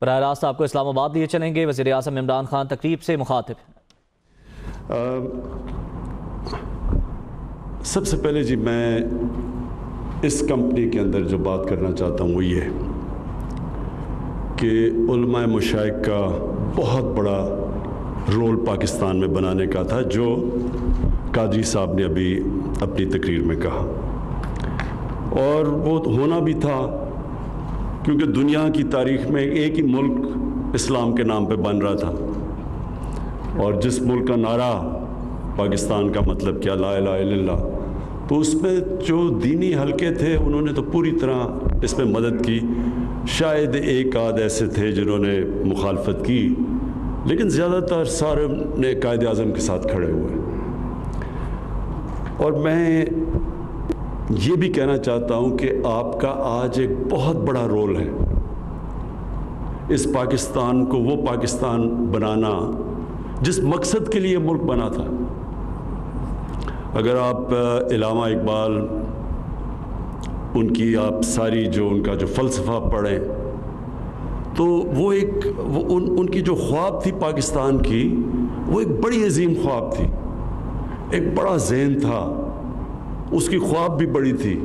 براہ راست آپ کو اسلام آباد لیے چلیں گے۔ وزیر اعظم عمران خان تقریب سے مخاطب ہیں۔ سب سے پہلے جی میں اس کمپنی کے اندر جو بات کرنا چاہتا ہوں وہ یہ کہ علماء مشائخ کا بہت بڑا رول پاکستان میں بنانے کا تھا، جو قادری صاحب نے ابھی اپنی تقریر میں کہا، اور وہ ہونا بھی تھا کیونکہ دنیا کی تاریخ میں ایک ہی ملک اسلام کے نام پہ بن رہا تھا، اور جس ملک کا نعرہ پاکستان کا مطلب کیا، لا الہ الا اللہ، تو اس میں جو دینی حلقے تھے انہوں نے تو پوری طرح اس میں مدد کی۔ شاید ایک آدھ ایسے تھے جنہوں نے مخالفت کی، لیکن زیادہ تر سارے نے قائد اعظم کے ساتھ کھڑے ہوئے۔ اور میں یہ بھی کہنا چاہتا ہوں کہ آپ کا آج ایک بہت بڑا رول ہے اس پاکستان کو وہ پاکستان بنانا جس مقصد کے لیے ملک بنا تھا۔ اگر آپ علامہ اقبال ان کی آپ ساری جو ان کا جو فلسفہ پڑھیں تو وہ ان کی جو خواب تھی پاکستان کی، وہ ایک بڑی عظیم خواب تھی، ایک بڑا ذہن تھا، اس کی خواب بھی بڑی تھی،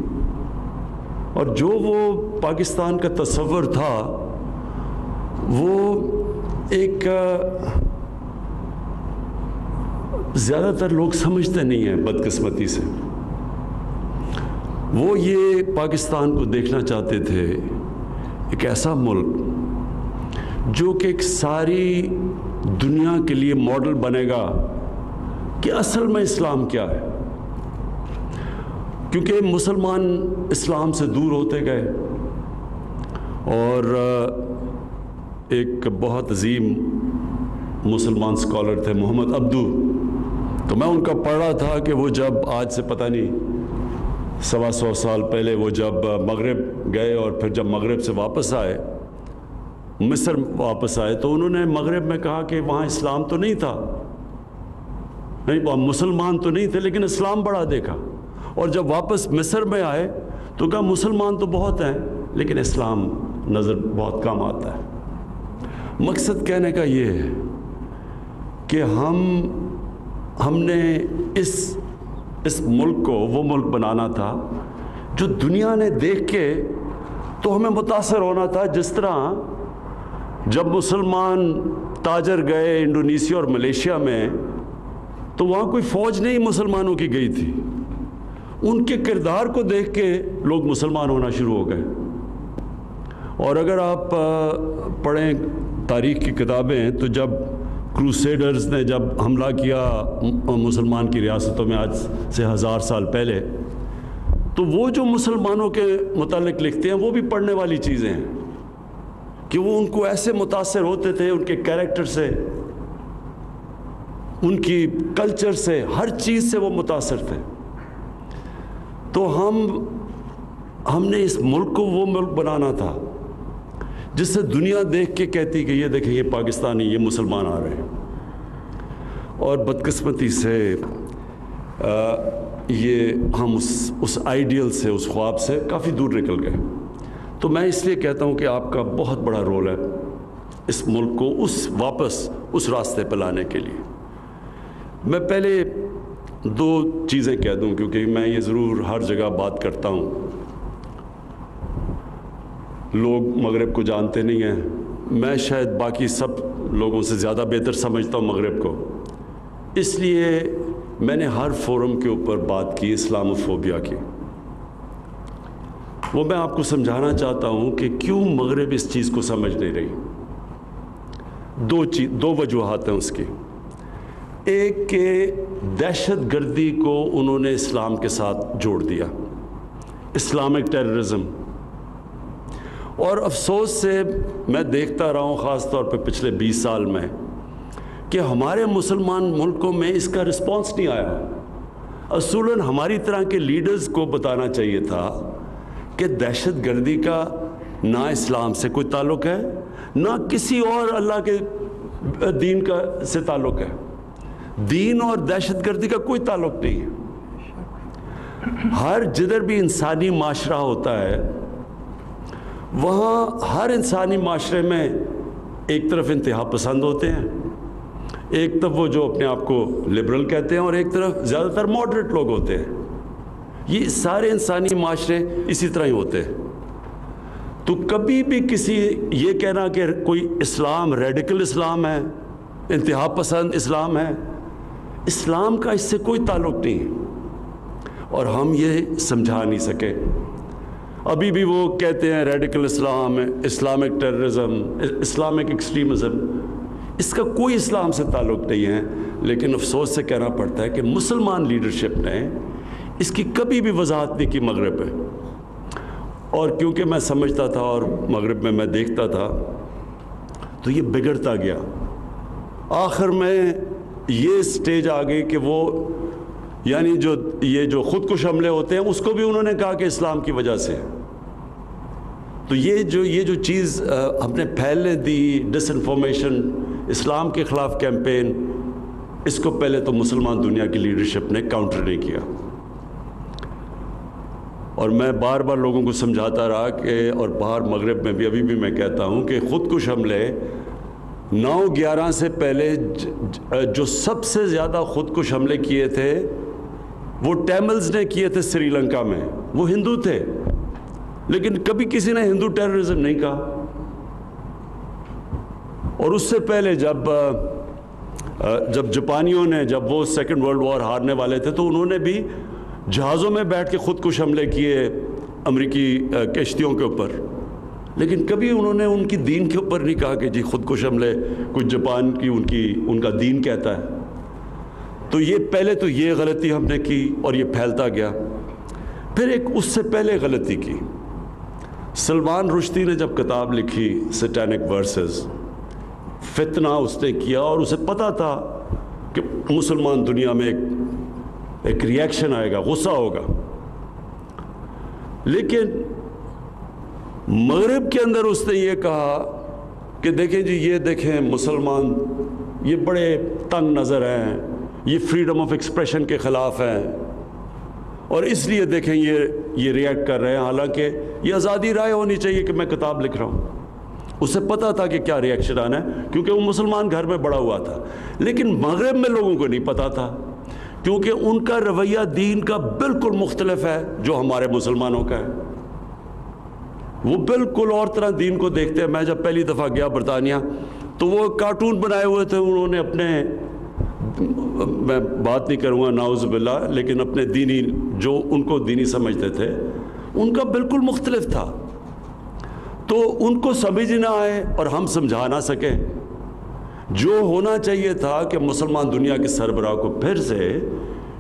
اور جو وہ پاکستان کا تصور تھا وہ ایک زیادہ تر لوگ سمجھتے نہیں ہیں بدقسمتی سے۔ وہ یہ پاکستان کو دیکھنا چاہتے تھے ایک ایسا ملک جو کہ ایک ساری دنیا کے لیے ماڈل بنے گا کہ اصل میں اسلام کیا ہے، کیونکہ مسلمان اسلام سے دور ہوتے گئے۔ اور ایک بہت عظیم مسلمان سکالر تھے محمد عبدو، تو میں ان کا پڑھ رہا تھا کہ وہ جب آج سے پتہ نہیں 125 سال پہلے وہ جب مغرب گئے اور پھر جب مغرب سے واپس آئے، مصر واپس آئے، تو انہوں نے مغرب میں کہا کہ وہاں اسلام تو نہیں تھا، نہیں وہاں مسلمان تو نہیں تھے، لیکن اسلام بڑا دیکھا، اور جب واپس مصر میں آئے تو کہا مسلمان تو بہت ہیں لیکن اسلام نظر بہت کم آتا ہے۔ مقصد کہنے کا یہ ہے کہ ہم نے اس ملک کو وہ ملک بنانا تھا جو دنیا نے دیکھ کے تو ہمیں متاثر ہونا تھا، جس طرح جب مسلمان تاجر گئے انڈونیشیا اور ملیشیا میں تو وہاں کوئی فوج نہیں مسلمانوں کی گئی تھی، ان کے کردار کو دیکھ کے لوگ مسلمان ہونا شروع ہو گئے۔ اور اگر آپ پڑھیں تاریخ کی کتابیں تو جب کروسیڈرز نے جب حملہ کیا مسلمان کی ریاستوں میں آج سے 1000 سال پہلے، تو وہ جو مسلمانوں کے متعلق لکھتے ہیں وہ بھی پڑھنے والی چیزیں ہیں کہ وہ ان کو ایسے متاثر ہوتے تھے، ان کے کیریکٹر سے، ان کی کلچر سے، ہر چیز سے وہ متاثر تھے۔ تو ہم نے اس ملک کو وہ ملک بنانا تھا جس سے دنیا دیکھ کے کہتی کہ یہ دیکھیں یہ پاکستانی، یہ مسلمان آ رہے ہیں۔ اور بدقسمتی سے یہ ہم اس آئیڈیل سے، اس خواب سے کافی دور نکل گئے۔ تو میں اس لیے کہتا ہوں کہ آپ کا بہت بڑا رول ہے اس ملک کو واپس اس راستے پہ لانے کے لیے۔ میں پہلے 2 چیزیں کہہ دوں کیونکہ میں یہ ضرور ہر جگہ بات کرتا ہوں، لوگ مغرب کو جانتے نہیں ہیں، میں شاید باقی سب لوگوں سے زیادہ بہتر سمجھتا ہوں مغرب کو، اس لیے میں نے ہر فورم کے اوپر بات کی اسلاموفوبیا کی۔ وہ میں آپ کو سمجھانا چاہتا ہوں کہ کیوں مغرب اس چیز کو سمجھ نہیں رہی۔ 2 وجوہات ہیں اس کی۔ ایک کہ دہشت گردی کو انہوں نے اسلام کے ساتھ جوڑ دیا، اسلامک ٹیررزم، اور افسوس سے میں دیکھتا رہا ہوں خاص طور پہ پچھلے 20 سال میں کہ ہمارے مسلمان ملکوں میں اس کا رسپانس نہیں آیا۔ اصولاً ہماری طرح کے لیڈرز کو بتانا چاہیے تھا کہ دہشت گردی کا نہ اسلام سے کوئی تعلق ہے، نہ کسی اور اللہ کے دین کا سے تعلق ہے، دین اور دہشت گردی کا کوئی تعلق نہیں ہے۔ جدھر بھی انسانی معاشرہ ہوتا ہے وہاں ہر انسانی معاشرے میں ایک طرف انتہا پسند ہوتے ہیں، ایک طرف وہ جو اپنے آپ کو لبرل کہتے ہیں، اور ایک طرف زیادہ تر ماڈریٹ لوگ ہوتے ہیں۔ یہ سارے انسانی معاشرے اسی طرح ہی ہوتے ہیں۔ تو کبھی بھی کسی یہ کہنا کہ کوئی اسلام ریڈیکل اسلام ہے، انتہا پسند اسلام ہے، اسلام کا اس سے کوئی تعلق نہیں، اور ہم یہ سمجھا نہیں سکے۔ ابھی بھی وہ کہتے ہیں ریڈیکل اسلام، اسلامک ٹیررزم، اسلامک ایکسٹریمزم، اس کا کوئی اسلام سے تعلق نہیں ہے۔ لیکن افسوس سے کہنا پڑتا ہے کہ مسلمان لیڈرشپ نے اس کی کبھی بھی وضاحت نہیں کی مغرب میں، اور کیونکہ میں سمجھتا تھا اور مغرب میں میں دیکھتا تھا تو یہ بگڑتا گیا۔ آخر میں یہ سٹیج آ گئی کہ وہ یعنی یہ جو خودکش حملے ہوتے ہیں اس کو بھی انہوں نے کہا کہ اسلام کی وجہ سے۔ تو یہ جو چیز ہم نے پھیلنے دی، ڈس انفارمیشن، اسلام کے خلاف کیمپین، اس کو پہلے تو مسلمان دنیا کی لیڈرشپ نے کاؤنٹر نہیں کیا۔ اور میں بار بار لوگوں کو سمجھاتا رہا کہ، اور باہر مغرب میں بھی ابھی بھی میں کہتا ہوں کہ خودکش حملے 9/11 سے پہلے جو سب سے زیادہ خودکش حملے کیے تھے وہ ٹیملز نے کیے تھے سری لنکا میں، وہ ہندو تھے، لیکن کبھی کسی نے ہندو ٹیررزم نہیں کہا۔ اور اس سے پہلے جب جاپانیوں نے، جب وہ سیکنڈ ورلڈ وار ہارنے والے تھے تو انہوں نے بھی جہازوں میں بیٹھ کے خودکش حملے کیے امریکی کشتیوں کے اوپر، لیکن کبھی انہوں نے ان کی دین کے اوپر نہیں کہا کہ جی خودکش حملے کچھ جاپان کی ان کا دین کہتا ہے۔ تو یہ پہلے تو یہ غلطی ہم نے کی اور یہ پھیلتا گیا۔ پھر ایک اس سے پہلے غلطی کی، سلمان رشدی نے جب کتاب لکھی سیٹینک ورسز، فتنہ اس نے کیا، اور اسے پتا تھا کہ مسلمان دنیا میں ایک ریاکشن آئے گا، غصہ ہوگا، لیکن مغرب کے اندر اس نے یہ کہا کہ دیکھیں جی، یہ دیکھیں مسلمان یہ بڑے تنگ نظر ہیں، یہ فریڈم آف ایکسپریشن کے خلاف ہیں، اور اس لیے دیکھیں یہ ریئیکٹ کر رہے ہیں، حالانکہ یہ آزادی رائے ہونی چاہیے کہ میں کتاب لکھ رہا ہوں۔ اسے پتا تھا کہ کیا ریئیکشن آنا ہے، کیونکہ وہ مسلمان گھر میں بڑا ہوا تھا، لیکن مغرب میں لوگوں کو نہیں پتا تھا، کیونکہ ان کا رویہ دین کا بالکل مختلف ہے جو ہمارے مسلمانوں کا ہے۔ وہ بالکل اور طرح دین کو دیکھتے ہیں۔ میں جب پہلی دفعہ گیا برطانیہ تو وہ کارٹون بنائے ہوئے تھے انہوں نے اپنے، میں بات نہیں کروں گا نعوذ باللہ، لیکن اپنے دینی، جو ان کو دینی سمجھتے تھے، ان کا بالکل مختلف تھا۔ تو ان کو سمجھ نہ آئے اور ہم سمجھا نہ سکیں۔ جو ہونا چاہیے تھا کہ مسلمان دنیا کے سربراہ کو پھر سے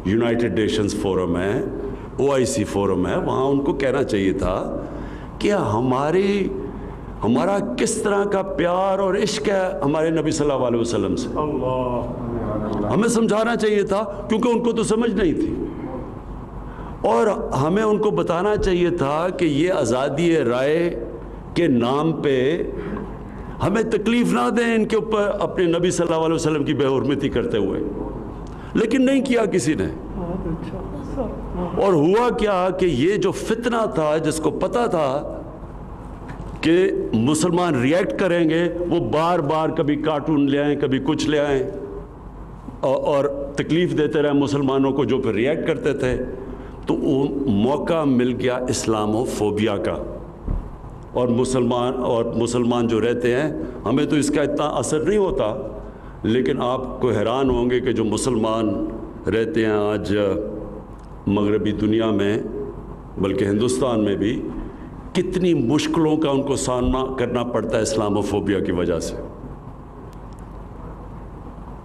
یونائٹڈ نیشنز فورم ہے، OIC فورم ہے، وہاں ان کو کہنا چاہیے تھا کہ ہمارا کس طرح کا پیار اور عشق ہے ہمارے نبی صلی اللہ علیہ وسلم سے، ہمیں سمجھانا چاہیے تھا، کیونکہ ان کو تو سمجھ نہیں تھی، اور ہمیں ان کو بتانا چاہیے تھا کہ یہ آزادی رائے کے نام پہ ہمیں تکلیف نہ دیں ان کے اوپر اپنے نبی صلی اللہ علیہ وسلم کی بے حرمتی کرتے ہوئے، لیکن نہیں کیا کسی نے۔ اور ہوا کیا کہ یہ جو فتنہ تھا، جس کو پتا تھا کہ مسلمان ریئیکٹ کریں گے، وہ بار بار کبھی کارٹون لے آئیں، کبھی کچھ لے آئیں، اور تکلیف دیتے رہے مسلمانوں کو جو پھر ریئیکٹ کرتے تھے، تو موقع مل گیا اسلامو فوبیا کا۔ اور مسلمان جو رہتے ہیں، ہمیں تو اس کا اتنا اثر نہیں ہوتا، لیکن آپ کو حیران ہوں گے کہ جو مسلمان رہتے ہیں آج مغربی دنیا میں، بلکہ ہندوستان میں بھی، کتنی مشکلوں کا ان کو سامنا کرنا پڑتا ہے اسلامو فوبیا کی وجہ سے۔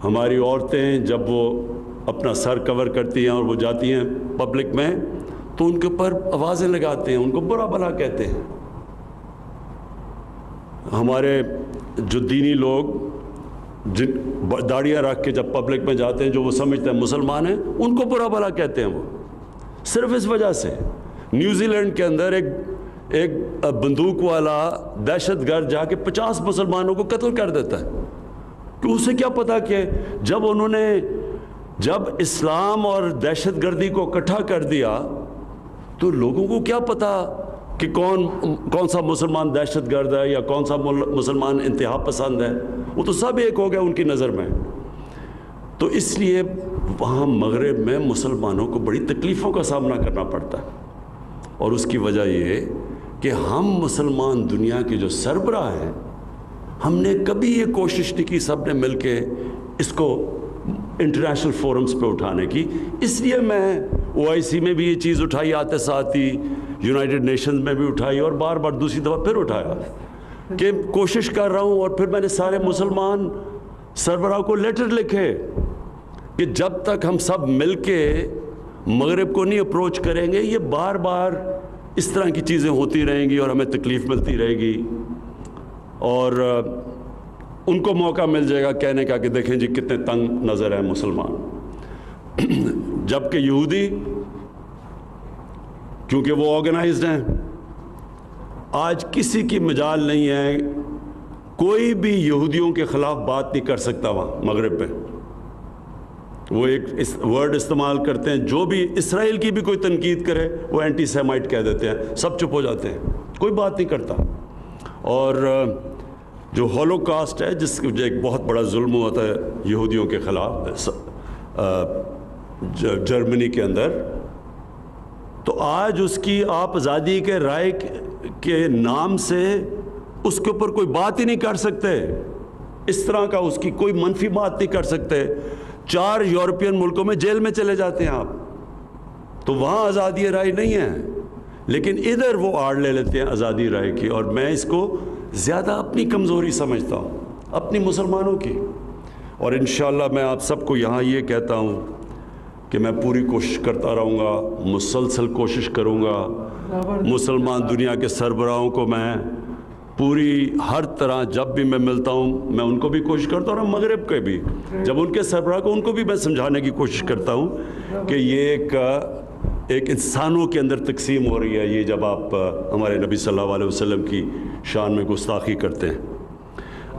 ہماری عورتیں جب وہ اپنا سر کور کرتی ہیں اور وہ جاتی ہیں پبلک میں، تو ان کے اوپر آوازیں لگاتے ہیں، ان کو برا بھلا کہتے ہیں۔ ہمارے جو دینی لوگ جن داڑیاں رکھ کے جب پبلک میں جاتے ہیں، جو وہ سمجھتے ہیں مسلمان ہیں، ان کو برا بھلا کہتے ہیں، وہ صرف اس وجہ سے۔ نیوزی لینڈ کے اندر ایک بندوق والا دہشت گرد جا کے 50 مسلمانوں کو قتل کر دیتا ہے، کہ اسے کیا پتا کہ جب اسلام اور دہشت گردی کو اکٹھا کر دیا تو لوگوں کو کیا پتا کہ کون سا مسلمان دہشت گرد ہے یا کون سا مسلمان انتہا پسند ہے، وہ تو سب ایک ہو گیا ان کی نظر میں۔ تو اس لیے وہاں مغرب میں مسلمانوں کو بڑی تکلیفوں کا سامنا کرنا پڑتا ہے، اور اس کی وجہ یہ کہ ہم مسلمان دنیا کے جو سربراہ ہیں، ہم نے کبھی یہ کوشش نہیں کی سب نے مل کے اس کو انٹرنیشنل فورمز پہ اٹھانے کی۔ اس لیے میں OIC میں بھی یہ چیز اٹھائی، آتے ساتھ ہی یونائٹڈ نیشنز میں بھی اٹھائی، اور بار بار دوسری دفعہ پھر اٹھایا کہ کوشش کر رہا ہوں۔ اور پھر میں نے سارے مسلمان سربراہ کو لیٹر لکھے کہ جب تک ہم سب مل کے مغرب کو نہیں اپروچ کریں گے، یہ بار بار اس طرح کی چیزیں ہوتی رہیں گی اور ہمیں تکلیف ملتی رہے گی، اور ان کو موقع مل جائے گا کہنے کا کہ دیکھیں جی کتنے تنگ نظر ہیں مسلمان۔ جبکہ یہودی کیونکہ وہ آرگنائزڈ ہیں، آج کسی کی مجال نہیں ہے، کوئی بھی یہودیوں کے خلاف بات نہیں کر سکتا وہاں مغرب پہ۔ وہ ایک ورڈ استعمال کرتے ہیں، جو بھی اسرائیل کی بھی کوئی تنقید کرے وہ اینٹی سیمائٹ کہہ دیتے ہیں، سب چپ ہو جاتے ہیں، کوئی بات نہیں کرتا۔ اور جو ہولوکاسٹ ہے، جس جو ایک بہت بڑا ظلم ہوا تھا یہودیوں کے خلاف جرمنی کے اندر، تو آج اس کی آپ آزادی کے رائے کے نام سے اس کے اوپر کوئی بات ہی نہیں کر سکتے، اس طرح کا اس کی کوئی منفی بات نہیں کر سکتے۔ 4 یورپین ملکوں میں جیل میں چلے جاتے ہیں آپ، تو وہاں آزادی رائے نہیں ہے، لیکن ادھر وہ آڑ لے لیتے ہیں آزادی رائے کی۔ اور میں اس کو زیادہ اپنی کمزوری سمجھتا ہوں، اپنی مسلمانوں کی۔ اور انشاءاللہ میں آپ سب کو یہاں یہ کہتا ہوں کہ میں پوری کوشش کرتا رہوں گا، مسلسل کوشش کروں گا، مسلمان دنیا کے سربراہوں کو میں پوری ہر طرح جب بھی میں ملتا ہوں میں ان کو بھی کوشش کرتا ہوں، اور مغرب کے بھی جب ان کے سربراہ کو ان کو بھی میں سمجھانے کی کوشش کرتا ہوں کہ یہ ایک انسانوں کے اندر تقسیم ہو رہی ہے، یہ جب آپ ہمارے نبی صلی اللہ علیہ وسلم کی شان میں گستاخی کرتے ہیں۔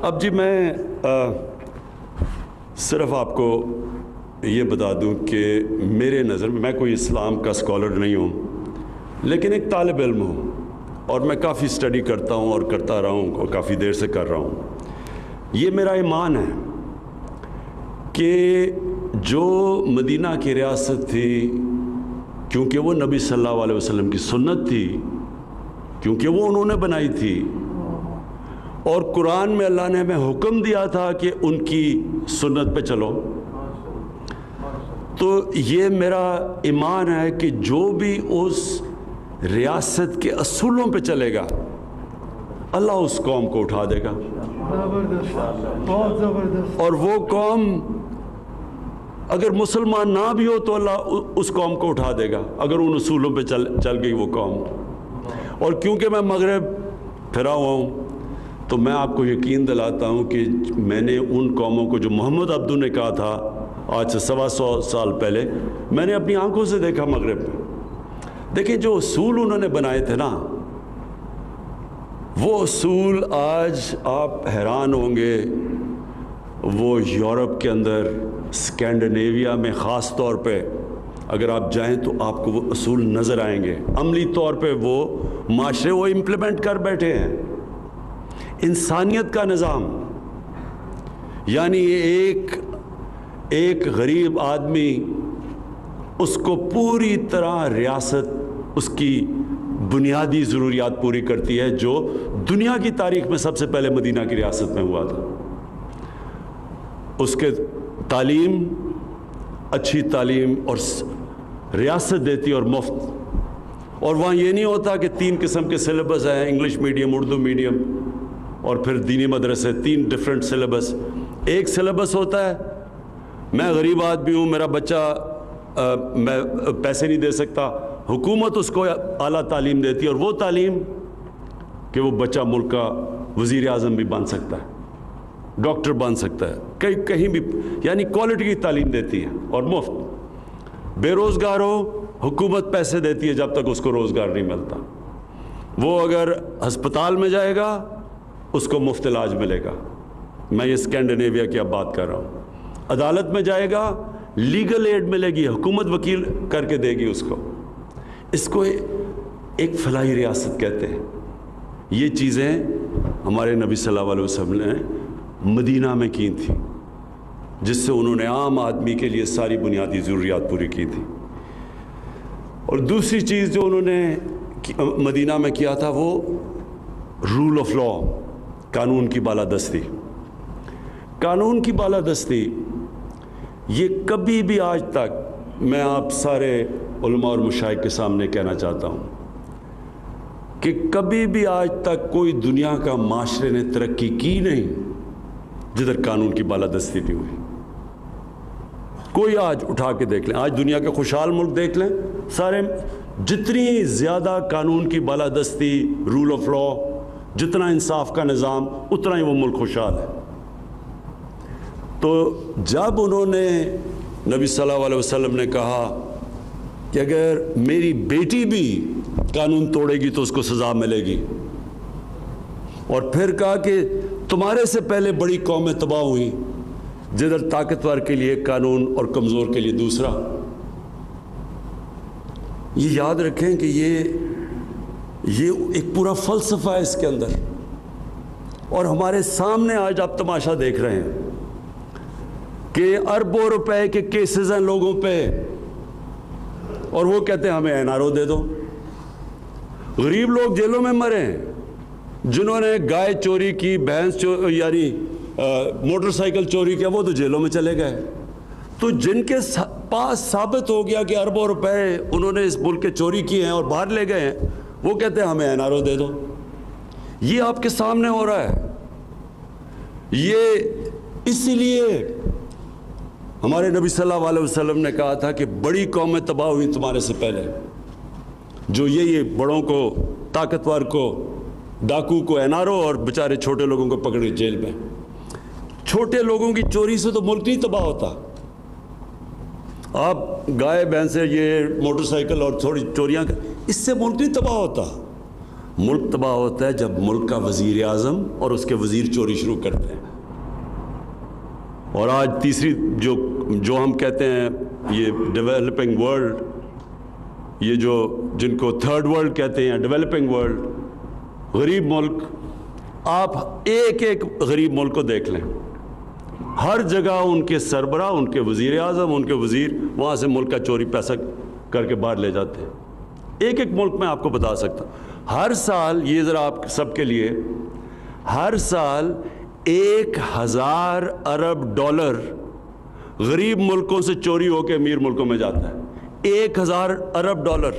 اب جی میں صرف آپ کو یہ بتا دوں کہ میرے نظر میں کوئی اسلام کا اسکالر نہیں ہوں، لیکن ایک طالب علم ہوں، اور میں کافی اسٹڈی کرتا ہوں اور کرتا رہا ہوں اور کافی دیر سے کر رہا ہوں۔ یہ میرا ایمان ہے کہ جو مدینہ کی ریاست تھی، کیونکہ وہ نبی صلی اللہ علیہ وسلم کی سنت تھی، کیونکہ وہ انہوں نے بنائی تھی، اور قرآن میں اللہ نے ہمیں حکم دیا تھا کہ ان کی سنت پہ چلو، تو یہ میرا ایمان ہے کہ جو بھی اس ریاست کے اصولوں پہ چلے گا اللہ اس قوم کو اٹھا دے گا، بہت زبردست۔ اور وہ قوم اگر مسلمان نہ بھی ہو تو اللہ اس قوم کو اٹھا دے گا اگر ان اصولوں پہ چل گئی وہ قوم۔ اور کیونکہ میں مغرب پھرا ہوا ہوں تو میں آپ کو یقین دلاتا ہوں کہ میں نے ان قوموں کو جو محمد عبدو نے کہا تھا آج سے 125 سال پہلے، میں نے اپنی آنکھوں سے دیکھا مغرب میں۔ دیکھیں جو اصول انہوں نے بنائے تھے نا، وہ اصول آج آپ حیران ہوں گے، وہ یورپ کے اندر اسکینڈینیویا میں خاص طور پہ اگر آپ جائیں تو آپ کو وہ اصول نظر آئیں گے، عملی طور پہ وہ معاشرے وہ امپلیمنٹ کر بیٹھے ہیں۔ انسانیت کا نظام، یعنی ایک غریب آدمی اس کو پوری طرح ریاست اس کی بنیادی ضروریات پوری کرتی ہے، جو دنیا کی تاریخ میں سب سے پہلے مدینہ کی ریاست میں ہوا تھا۔ اس کے تعلیم، اچھی تعلیم اور ریاست دیتی اور مفت، اور وہاں یہ نہیں ہوتا کہ 3 قسم کے سلیبس ہیں، انگلش میڈیم، اردو میڈیم اور پھر دینی مدرسے، 3 ڈیفرنٹ سلیبس۔ ایک سلیبس ہوتا ہے، میں غریب آدمی ہوں، میرا بچہ میں پیسے نہیں دے سکتا، حکومت اس کو اعلیٰ تعلیم دیتی ہے، اور وہ تعلیم کہ وہ بچہ ملک کا وزیر اعظم بھی بن سکتا ہے، ڈاکٹر بن سکتا ہے، کہیں بھی، یعنی کوالٹی کی تعلیم دیتی ہے اور مفت۔ بے روزگار ہو، حکومت پیسے دیتی ہے جب تک اس کو روزگار نہیں ملتا۔ وہ اگر ہسپتال میں جائے گا اس کو مفت علاج ملے گا، میں یہ اسکینڈینیویا کی اب بات کر رہا ہوں۔ عدالت میں جائے گا لیگل ایڈ ملے گی، حکومت وکیل کر کے دے گی اس کو ایک فلاحی ریاست کہتے ہیں. یہ چیزیں ہمارے نبی صلی اللہ علیہ وسلم نے مدینہ میں کی تھیں، جس سے انہوں نے عام آدمی کے لیے ساری بنیادی ضروریات پوری کی تھی. اور دوسری چیز جو انہوں نے مدینہ میں کیا تھا وہ رول آف لا، قانون کی بالادستی. قانون کی بالادستی یہ کبھی بھی آج تک، میں آپ سارے علماء اور مشائخ کے سامنے کہنا چاہتا ہوں کہ کبھی بھی آج تک کوئی دنیا کا معاشرے نے ترقی کی نہیں جدھر قانون کی بالادستی نہیں ہوئی. کوئی آج اٹھا کے دیکھ لیں، آج دنیا کے خوشحال ملک دیکھ لیں، سارے جتنی زیادہ قانون کی بالادستی، رول آف لا، جتنا انصاف کا نظام، اتنا ہی وہ ملک خوشحال ہے. تو جب انہوں نے نبی صلی اللہ علیہ وسلم نے کہا کہ اگر میری بیٹی بھی قانون توڑے گی تو اس کو سزا ملے گی، اور پھر کہا کہ تمہارے سے پہلے بڑی قومیں تباہ ہوئی جدھر طاقتور کے لیے قانون اور کمزور کے لیے دوسرا. یہ یاد رکھیں کہ یہ ایک پورا فلسفہ ہے اس کے اندر. اور ہمارے سامنے آج آپ تماشا دیکھ رہے ہیں کہ اربوں روپے کے کیسز ہیں لوگوں پہ، اور وہ کہتے ہیں ہمیں NRO دے دو. غریب لوگ جیلوں میں مرے ہیں، جنہوں نے گائے چوری کی، بھینس یعنی موٹر سائیکل چوری کیا، وہ تو جیلوں میں چلے گئے. تو جن کے پاس ثابت ہو گیا کہ اربوں روپے انہوں نے اس ملک کے چوری کیے ہیں اور باہر لے گئے ہیں، وہ کہتے ہیں ہمیں NRO دے دو. یہ آپ کے سامنے ہو رہا ہے. یہ اسی لیے ہمارے نبی صلی اللہ علیہ وسلم نے کہا تھا کہ بڑی قومیں تباہ ہوئی تمہارے سے پہلے، جو یہ بڑوں کو، طاقتور کو، ڈاکو کو NRO، اور بیچارے چھوٹے لوگوں کو پکڑ کے جیل میں. چھوٹے لوگوں کی چوری سے تو ملک نہیں تباہ ہوتا. آپ گائے بھینسیں، یہ موٹر سائیکل اور تھوڑی چوریاں، اس سے ملک نہیں تباہ ہوتا. ملک تباہ ہوتا ہے جب ملک کا وزیر اعظم اور اس کے وزیر چوری شروع کرتے ہیں. اور آج تیسری جو ہم کہتے ہیں یہ ڈیولپنگ ورلڈ، یہ جن کو تھرڈ ورلڈ کہتے ہیں، ڈیولپنگ ورلڈ، غریب ملک، آپ ایک ایک غریب ملک کو دیکھ لیں، ہر جگہ ان کے سربراہ، ان کے وزیر اعظم، ان کے وزیر وہاں سے ملک کا چوری پیسہ کر کے باہر لے جاتے ہیں. ایک ایک ملک میں آپ کو بتا سکتا ہوں. ہر سال، یہ ذرا آپ سب کے لیے، ہر سال 1000 ارب ڈالر غریب ملکوں سے چوری ہو کے امیر ملکوں میں جاتا ہے. 1000 ارب ڈالر.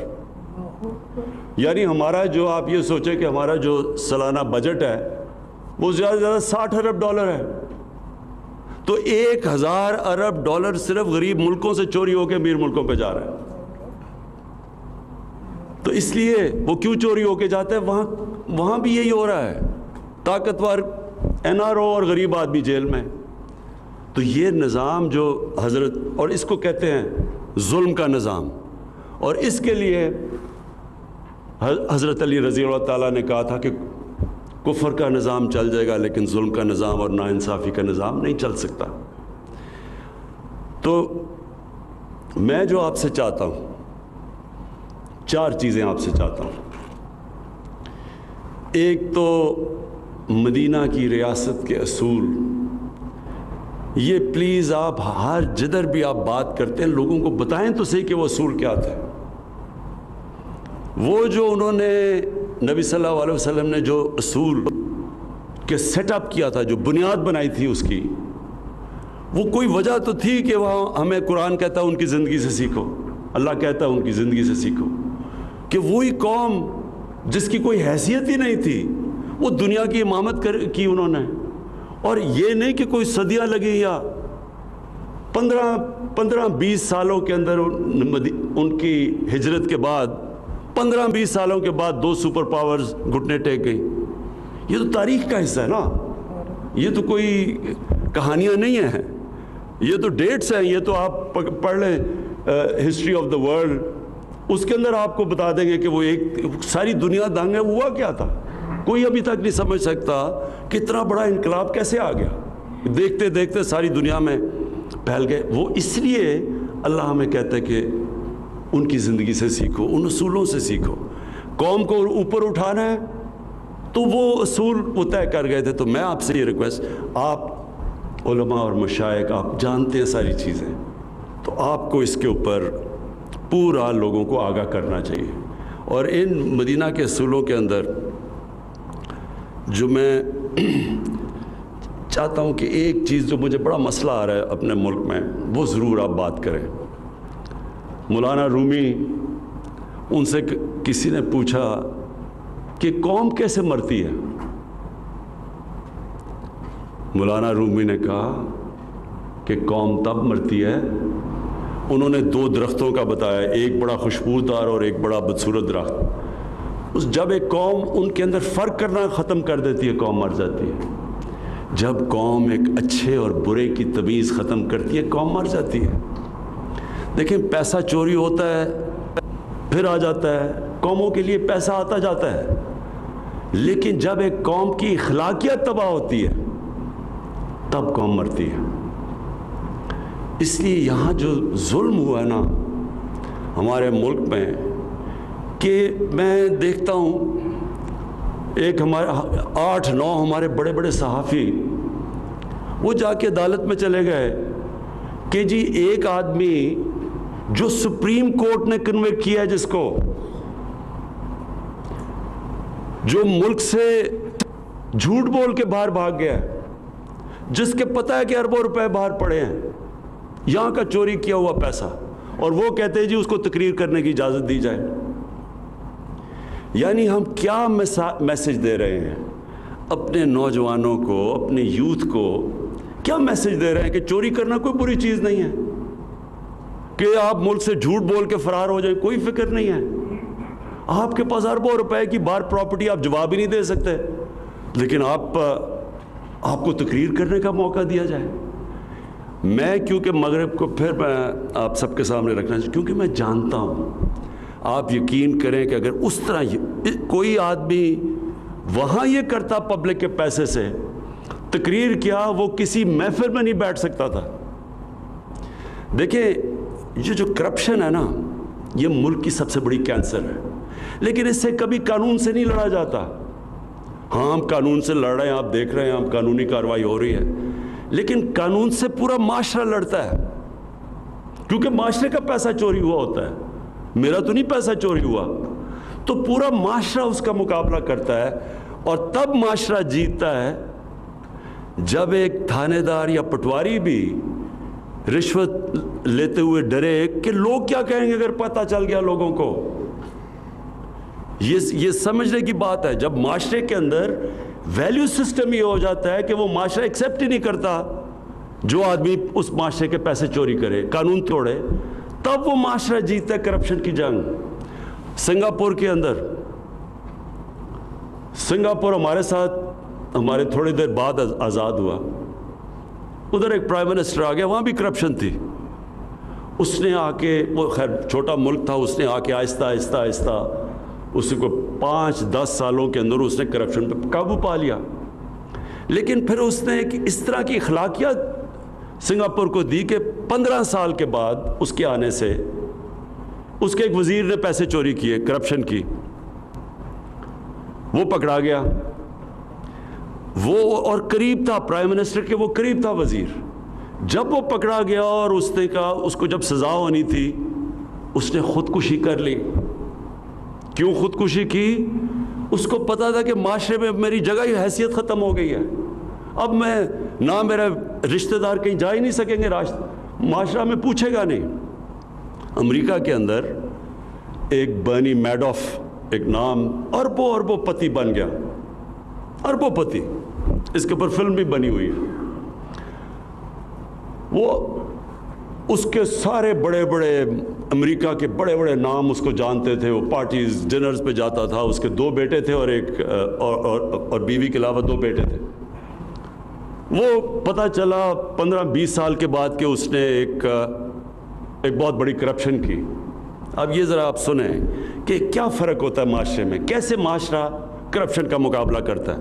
یعنی ہمارا جو، آپ یہ سوچیں کہ ہمارا جو سالانہ بجٹ ہے وہ زیادہ سے زیادہ 60 ارب ڈالر ہے. تو 1000 ارب ڈالر صرف غریب ملکوں سے چوری ہو کے امیر ملکوں پہ جا رہا ہے. تو اس لیے وہ کیوں چوری ہو کے جاتا ہے؟ وہاں بھی یہی ہو رہا ہے، طاقتور NRO اور غریب آدمی جیل میں. تو یہ نظام جو حضرت، اور اس کو کہتے ہیں ظلم کا نظام، اور اس کے لیے حضرت علی رضی اللہ تعالیٰ نے کہا تھا کہ کفر کا نظام چل جائے گا لیکن ظلم کا نظام اور ناانصافی کا نظام نہیں چل سکتا. تو میں جو آپ سے چاہتا ہوں، 4 چیزیں آپ سے چاہتا ہوں. ایک تو مدینہ کی ریاست کے اصول، یہ پلیز آپ ہر جدھر بھی آپ بات کرتے ہیں لوگوں کو بتائیں تو صحیح کہ وہ اصول کیا تھے. وہ جو انہوں نے نبی صلی اللہ علیہ وسلم نے جو اصول کے سیٹ اپ کیا تھا، جو بنیاد بنائی تھی اس کی، وہ کوئی وجہ تو تھی کہ وہاں ہمیں قرآن کہتا ہے ان کی زندگی سے سیکھو، اللہ کہتا ہے ان کی زندگی سے سیکھو. کہ وہی قوم جس کی کوئی حیثیت ہی نہیں تھی، وہ دنیا کی امامت کی انہوں نے. اور یہ نہیں کہ کوئی صدیاں لگی، یا 15-20 سالوں کے اندر ان کی ہجرت کے بعد 15-20 سالوں کے بعد 2 سپر پاورز گھٹنے ٹیک گئی. یہ تو تاریخ کا حصہ ہے نا، یہ تو کوئی کہانیاں نہیں ہیں، یہ تو ڈیٹس ہیں. یہ تو آپ پڑھ لیں ہسٹری آف دا ورلڈ، اس کے اندر آپ کو بتا دیں گے کہ وہ ایک ساری دنیا دنگا ہوا کیا تھا. کوئی ابھی تک نہیں سمجھ سکتا کہ اتنا بڑا انقلاب کیسے آ گیا. دیکھتے دیکھتے ساری دنیا میں پھیل گئے. وہ اس لیے اللہ ہمیں کہتا ہے کہ ان کی زندگی سے سیکھو، ان اصولوں سے سیکھو. قوم کو اوپر اٹھانا ہے تو وہ اصول وہ طے کر گئے تھے. تو میں آپ سے یہ ریکویسٹ, آپ علماء اور مشائخ آپ جانتے ہیں ساری چیزیں, تو آپ کو اس کے اوپر پورا لوگوں کو آگاہ کرنا چاہیے. اور ان مدینہ کے اصولوں کے اندر جو میں چاہتا ہوں کہ ایک چیز جو مجھے بڑا مسئلہ آ رہا ہے اپنے ملک میں, وہ ضرور آپ بات کریں. مولانا رومی, ان سے کسی نے پوچھا کہ قوم کیسے مرتی ہے؟ مولانا رومی نے کہا کہ قوم تب مرتی ہے, انہوں نے 2 درختوں کا بتایا, ایک بڑا خوشبودار اور ایک بڑا بدصورت درخت. جب ایک قوم ان کے اندر فرق کرنا ختم کر دیتی ہے, قوم مر جاتی ہے. جب قوم ایک اچھے اور برے کی تمیز ختم کرتی ہے, قوم مر جاتی ہے. دیکھیں, پیسہ چوری ہوتا ہے پھر آ جاتا ہے, قوموں کے لیے پیسہ آتا جاتا ہے, لیکن جب ایک قوم کی اخلاقیات تباہ ہوتی ہے تب قوم مرتی ہے. اس لیے یہاں جو ظلم ہوا ہے نا ہمارے ملک میں, کہ میں دیکھتا ہوں ایک ہمارے 8-9 ہمارے بڑے بڑے صحافی وہ جا کے عدالت میں چلے گئے کہ جی ایک آدمی جو سپریم کورٹ نے کنوکٹ کیا ہے, جس کو جو ملک سے جھوٹ بول کے باہر بھاگ گیا ہے, جس کے پتہ ہے کہ اربوں روپے باہر پڑے ہیں, یہاں کا چوری کیا ہوا پیسہ, اور وہ کہتے ہیں جی اس کو تقریر کرنے کی اجازت دی جائے. یعنی ہم کیا میسج دے رہے ہیں اپنے نوجوانوں کو, اپنے یوتھ کو کیا میسج دے رہے ہیں کہ چوری کرنا کوئی بری چیز نہیں ہے, کہ آپ ملک سے جھوٹ بول کے فرار ہو جائیں, کوئی فکر نہیں ہے. آپ کے پاس اربوں روپے کی باہر پراپرٹی, آپ جواب ہی نہیں دے سکتے, لیکن آپ کو تقریر کرنے کا موقع دیا جائے. میں کیونکہ مغرب کو پھر میں آپ سب کے سامنے رکھنا چاہیے, کیونکہ میں جانتا ہوں, آپ یقین کریں کہ اگر اس طرح کوئی آدمی وہاں یہ کرتا پبلک کے پیسے سے تقریر کیا, وہ کسی محفل میں نہیں بیٹھ سکتا تھا. دیکھیں, یہ جو کرپشن ہے نا, یہ ملک کی سب سے بڑی کینسر ہے, لیکن اس سے کبھی قانون سے نہیں لڑا جاتا. ہاں, ہم قانون سے لڑ رہے ہیں, آپ دیکھ رہے ہیں, ہم قانونی کارروائی ہو رہی ہے, لیکن قانون سے پورا معاشرہ لڑتا ہے, کیونکہ معاشرے کا پیسہ چوری ہوا ہوتا ہے. میرا تو نہیں پیسہ چوری ہوا, تو پورا معاشرہ اس کا مقابلہ کرتا ہے. اور تب معاشرہ جیتتا ہے جب ایک تھانے دار یا پٹواری بھی رشوت لیتے ہوئے ڈرے کہ لوگ کیا کہیں گے اگر پتہ چل گیا لوگوں کو. یہ سمجھنے کی بات ہے. جب معاشرے کے اندر ویلیو سسٹم یہ ہو جاتا ہے کہ وہ معاشرہ ایکسیپٹ ہی نہیں کرتا جو آدمی اس معاشرے کے پیسے چوری کرے, قانون توڑے, تب وہ معاشرہ جیتا ہے کرپشن کی جنگ. سنگاپور کے اندر, سنگاپور ہمارے ساتھ ہمارے تھوڑی دیر بعد آزاد ہوا, ادھر ایک پرائم منسٹر آ گیا, وہاں بھی کرپشن تھی. اس نے آ کے, وہ خیر چھوٹا ملک تھا, اس نے آ کے آہستہ آہستہ آہستہ اسی کو 5-10 سالوں کے اندر اس نے کرپشن پہ قابو پا لیا. لیکن پھر اس نے ایک اس طرح کی اخلاقیات سنگاپور کو دی کہ 15 سال کے بعد اس کے آنے سے اس کے ایک وزیر نے پیسے چوری کیے, کرپشن کی, وہ پکڑا گیا. وہ اور قریب تھا پرائم منسٹر کے, وہ قریب تھا وزیر. جب وہ پکڑا گیا اور اس نے کہا, اس کو جب سزا ہونی تھی, اس نے خودکشی کر لی. کیوں خودکشی کی؟ اس کو پتا تھا کہ معاشرے میں میری جگہ ہی حیثیت ختم ہو گئی ہے, اب میں نہ میرے رشتہ دار کہیں جا ہی نہیں سکیں گے, معاشرہ میں پوچھے گا نہیں. امریکہ کے اندر ایک برنی میڈوف, ایک نام, اربوں پتی بن گیا, اربوں پتی. اس کے اوپر فلم بھی بنی ہوئی ہے. وہ اس کے سارے بڑے بڑے امریکہ کے بڑے بڑے نام اس کو جانتے تھے, وہ پارٹیز ڈنرز پہ جاتا تھا. اس کے 2 بیٹے تھے اور ایک اور بیوی کے علاوہ 2 بیٹے تھے. وہ پتہ چلا 15-20 سال کے بعد کہ اس نے ایک بہت بڑی کرپشن کی. اب یہ ذرا آپ سنیں کہ کیا فرق ہوتا ہے معاشرے میں, کیسے معاشرہ کرپشن کا مقابلہ کرتا ہے.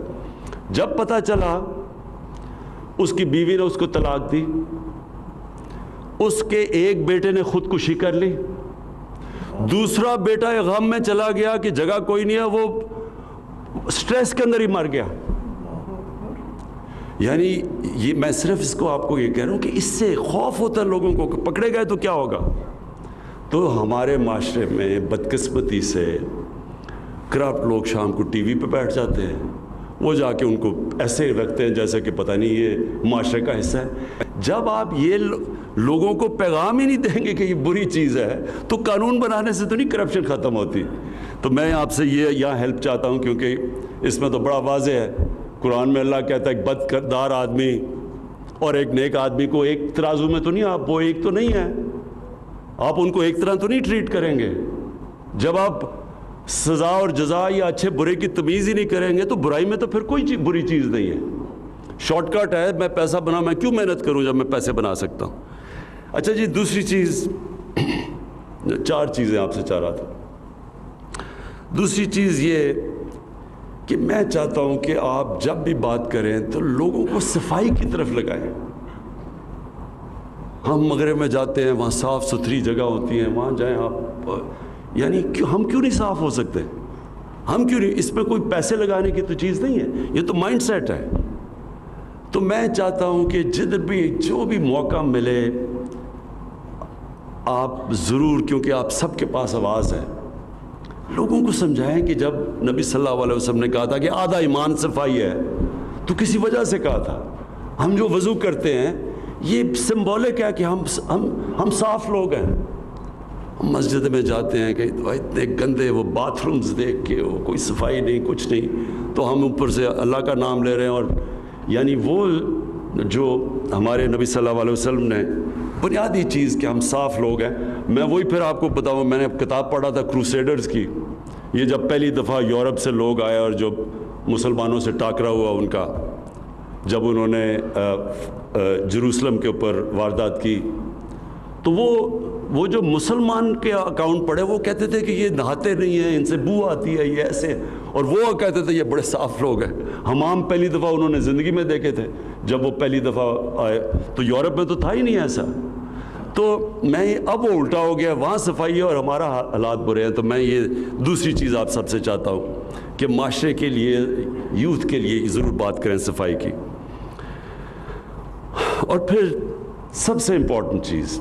جب پتہ چلا اس کی بیوی نے اس کو طلاق دی, اس کے ایک بیٹے نے خودکشی کر لی, دوسرا بیٹا غم میں چلا گیا کہ جگہ کوئی نہیں ہے, وہ سٹریس کے اندر ہی مر گیا. یعنی یہ میں صرف اس کو آپ کو یہ کہہ رہا ہوں کہ اس سے خوف ہوتا ہے لوگوں کو کہ پکڑے گئے تو کیا ہوگا. تو ہمارے معاشرے میں بدقسمتی سے کرپٹ لوگ شام کو ٹی وی پہ بیٹھ جاتے ہیں, وہ جا کے ان کو ایسے رکھتے ہیں جیسے کہ پتہ نہیں یہ معاشرے کا حصہ ہے. جب آپ یہ لوگوں کو پیغام ہی نہیں دیں گے کہ یہ بری چیز ہے تو قانون بنانے سے تو نہیں کرپشن ختم ہوتی. تو میں آپ سے یہ یہاں ہیلپ چاہتا ہوں, کیونکہ اس میں تو بڑا واضح ہے. قرآن میں اللہ کہتا ہے ایک بد کردار آدمی اور ایک نیک آدمی کو ایک ترازو میں تو نہیں, آپ وہ ایک تو نہیں ہے, آپ ان کو ایک طرح تو نہیں ٹریٹ کریں گے. جب آپ سزا اور جزا یا اچھے برے کی تمیز ہی نہیں کریں گے تو برائی میں تو پھر کوئی بری چیز نہیں ہے. شارٹ کٹ ہے, میں پیسہ بنا, میں کیوں محنت کروں جب میں پیسے بنا سکتا ہوں. اچھا جی, دوسری چیز, 4 چیزیں آپ سے چاہ رہا تھا. دوسری چیز یہ کہ میں چاہتا ہوں کہ آپ جب بھی بات کریں تو لوگوں کو صفائی کی طرف لگائیں. ہم مغرب میں جاتے ہیں, وہاں صاف ستھری جگہ ہوتی ہیں, وہاں جائیں آپ. یعنی ہم کیوں نہیں صاف ہو سکتے, ہم کیوں نہیں, اس پہ کوئی پیسے لگانے کی تو چیز نہیں ہے, یہ تو مائنڈ سیٹ ہے. تو میں چاہتا ہوں کہ جدھر بھی جو بھی موقع ملے آپ ضرور, کیونکہ آپ سب کے پاس آواز ہے, لوگوں کو سمجھائیں کہ جب نبی صلی اللہ علیہ وسلم نے کہا تھا کہ آدھا ایمان صفائی ہے تو کسی وجہ سے کہا تھا. ہم جو وضو کرتے ہیں یہ سمبولک ہے کہ ہم صاف لوگ ہیں. ہم مسجد میں جاتے ہیں کہ اتنے گندے وہ باتھ رومز دیکھ کے وہ کوئی صفائی نہیں, کچھ نہیں, تو ہم اوپر سے اللہ کا نام لے رہے ہیں. اور یعنی وہ جو ہمارے نبی صلی اللہ علیہ وسلم نے بنیادی چیز کہ ہم صاف لوگ ہیں. میں وہی پھر آپ کو بتاؤں, میں نے کتاب پڑھا تھا کروسیڈرز کی. یہ جب پہلی دفعہ یورپ سے لوگ آئے اور جو مسلمانوں سے ٹاکرا ہوا ان کا, جب انہوں نے جروسلم کے اوپر واردات کی, تو وہ جو مسلمان کے اکاؤنٹ پڑھے وہ کہتے تھے کہ یہ نہاتے نہیں ہیں, ان سے بو آتی ہے, یہ ایسے, اور وہ کہتے تھے یہ بڑے صاف لوگ ہیں. حمام پہلی دفعہ انہوں نے زندگی میں دیکھے تھے جب وہ پہلی دفعہ آئے, تو یورپ میں تو تھا ہی نہیں ایسا. تو میں اب وہ الٹا ہو گیا, وہاں صفائی ہے اور ہمارا حالات برے ہیں. تو میں یہ دوسری چیز آپ سب سے چاہتا ہوں کہ معاشرے کے لیے, یوتھ کے لیے ضرور بات کریں صفائی کی. اور پھر سب سے امپورٹنٹ چیز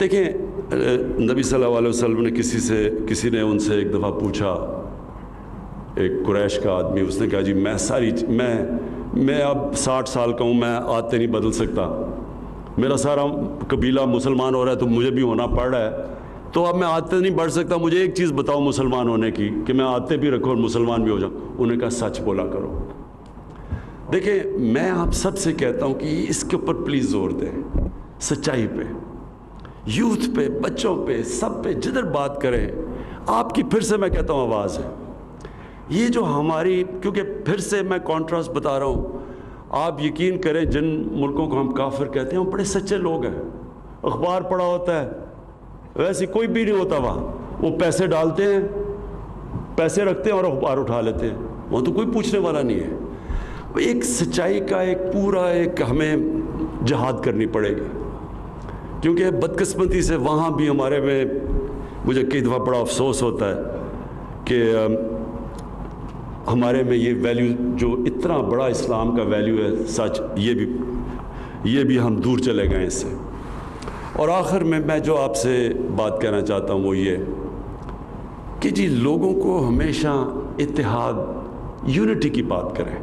دیکھیں, نبی صلی اللہ علیہ وسلم نے کسی نے ان سے ایک دفعہ پوچھا, ایک قریش کا آدمی, اس نے کہا جی میں اب 60 سال کا ہوں, میں عادتیں نہیں بدل سکتا, میرا سارا قبیلہ مسلمان ہو رہا ہے تو مجھے بھی ہونا پڑ رہا ہے, تو اب میں عادتیں نہیں بڑھ سکتا, مجھے ایک چیز بتاؤ مسلمان ہونے کی کہ میں عادتیں بھی رکھوں اور مسلمان بھی ہو جاؤں. انہوں نے کہا سچ بولا کرو. دیکھیں میں آپ سب سے کہتا ہوں کہ اس کے اوپر پلیز زور دیں, سچائی پہ, یوتھ پہ, بچوں پہ, سب پہ, جدھر بات کریں. آپ کی پھر سے میں کہتا ہوں آواز ہے. یہ جو ہماری, کیونکہ پھر سے میں کانٹراسٹ بتا رہا ہوں, آپ یقین کریں جن ملکوں کو ہم کافر کہتے ہیں وہ بڑے سچے لوگ ہیں. اخبار پڑھا ہوتا ہے, ویسے کوئی بھی نہیں ہوتا وہاں, وہ پیسے ڈالتے ہیں, پیسے رکھتے ہیں اور اخبار اٹھا لیتے ہیں, وہاں تو کوئی پوچھنے والا نہیں ہے. ایک سچائی کا ایک پورا ایک ہمیں جہاد کرنی پڑے گی, کیونکہ بدقسمتی سے وہاں بھی ہمارے میں مجھے کئی دفعہ بڑا افسوس ہوتا ہے کہ ہمارے میں یہ ویلیو جو اتنا بڑا اسلام کا ویلیو ہے, سچ یہ بھی ہم دور چلے گئے اس سے. اور آخر میں جو آپ سے بات کہنا چاہتا ہوں وہ یہ کہ جی لوگوں کو ہمیشہ اتحاد, یونٹی کی بات کریں.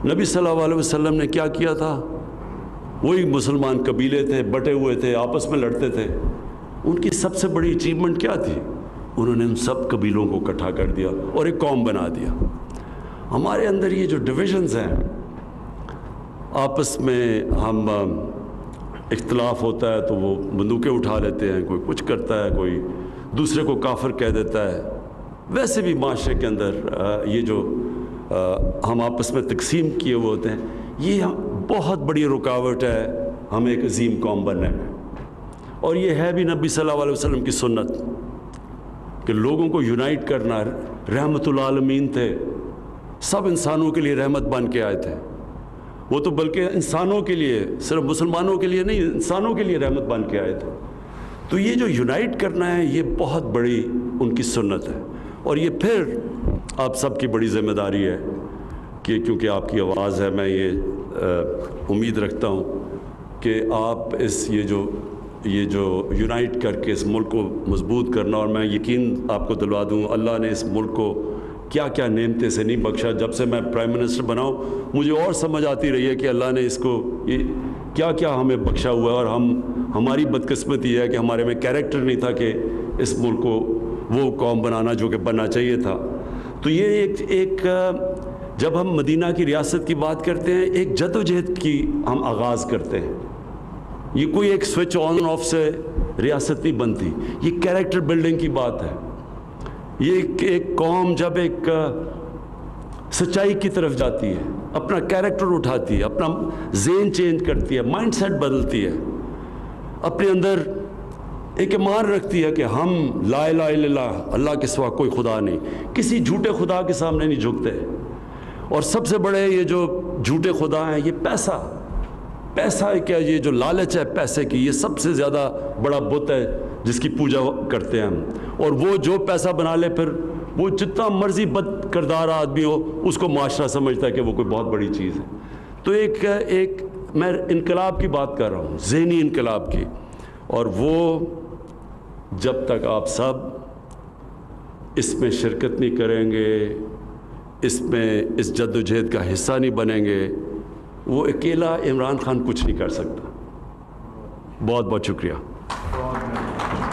نبی صلی اللہ علیہ وسلم نے کیا کیا تھا, وہی مسلمان قبیلے تھے, بٹے ہوئے تھے, آپس میں لڑتے تھے. ان کی سب سے بڑی اچیومنٹ کیا تھی, انہوں نے ان سب قبیلوں کو اکٹھا کر دیا اور ایک قوم بنا دیا. ہمارے اندر یہ جو ڈویژنز ہیں, آپس میں ہم اختلاف ہوتا ہے تو وہ بندوقیں اٹھا لیتے ہیں, کوئی کچھ کرتا ہے, کوئی دوسرے کو کافر کہہ دیتا ہے. ویسے بھی معاشرے کے اندر یہ جو ہم آپس میں تقسیم کیے ہوئے ہوتے ہیں, یہ بہت بڑی رکاوٹ ہے ہمیں ایک عظیم قوم بننے میں. اور یہ ہے بھی نبی صلی اللہ علیہ وسلم کی سنت کہ لوگوں کو یونائٹ کرنا. رحمت العالمین تھے, سب انسانوں کے لیے رحمت بن کے آئے تھے. وہ تو بلکہ انسانوں کے لیے, صرف مسلمانوں کے لیے نہیں, انسانوں کے لیے رحمت بن کے آئے تھے. تو یہ جو یونائٹ کرنا ہے یہ بہت بڑی ان کی سنت ہے، اور یہ پھر آپ سب کی بڑی ذمہ داری ہے کہ کیونکہ آپ کی آواز ہے، میں یہ امید رکھتا ہوں کہ آپ یہ جو یونائٹ کر کے اس ملک کو مضبوط کرنا، اور میں یقین آپ کو دلوا دوں اللہ نے اس ملک کو کیا کیا نعمتیں سے نہیں بخشا۔ جب سے میں پرائم منسٹر بنا ہوں مجھے اور سمجھ آتی رہی ہے کہ اللہ نے اس کو یہ کیا کیا ہمیں بخشا ہوا ہے، اور ہماری بدقسمتی یہ ہے کہ ہمارے میں کیریکٹر نہیں تھا کہ اس ملک کو وہ قوم بنانا جو کہ بننا چاہیے تھا۔ تو یہ ایک جب ہم مدینہ کی ریاست کی بات کرتے ہیں ایک جد و جہد کی ہم آغاز کرتے ہیں، یہ کوئی ایک سوئچ آن آف سے ریاست نہیں بنتی، یہ کیریکٹر بلڈنگ کی بات ہے۔ یہ ایک قوم جب ایک سچائی کی طرف جاتی ہے، اپنا کیریکٹر اٹھاتی ہے، اپنا ذہن چینج کرتی ہے، مائنڈ سیٹ بدلتی ہے، اپنے اندر ایک ایمان رکھتی ہے کہ ہم لا الہ الا اللہ، اللہ کے سوا کوئی خدا نہیں، کسی جھوٹے خدا کے سامنے نہیں جھکتے۔ اور سب سے بڑے یہ جو جھوٹے خدا ہیں یہ پیسہ ہے، کیا یہ جو لالچ ہے پیسے کی، یہ سب سے زیادہ بڑا بت ہے جس کی پوجا کرتے ہیں ہم۔ اور وہ جو پیسہ بنا لے پھر وہ جتنا مرضی بد کردار آدمی ہو اس کو معاشرہ سمجھتا ہے کہ وہ کوئی بہت بڑی چیز ہے۔ تو ایک میں انقلاب کی بات کر رہا ہوں، ذہنی انقلاب کی، اور وہ جب تک آپ سب اس میں شرکت نہیں کریں گے، اس جد و جہد کا حصہ نہیں بنیں گے، وہ اکیلا عمران خان کچھ نہیں کر سکتا۔ بہت بہت شکریہ۔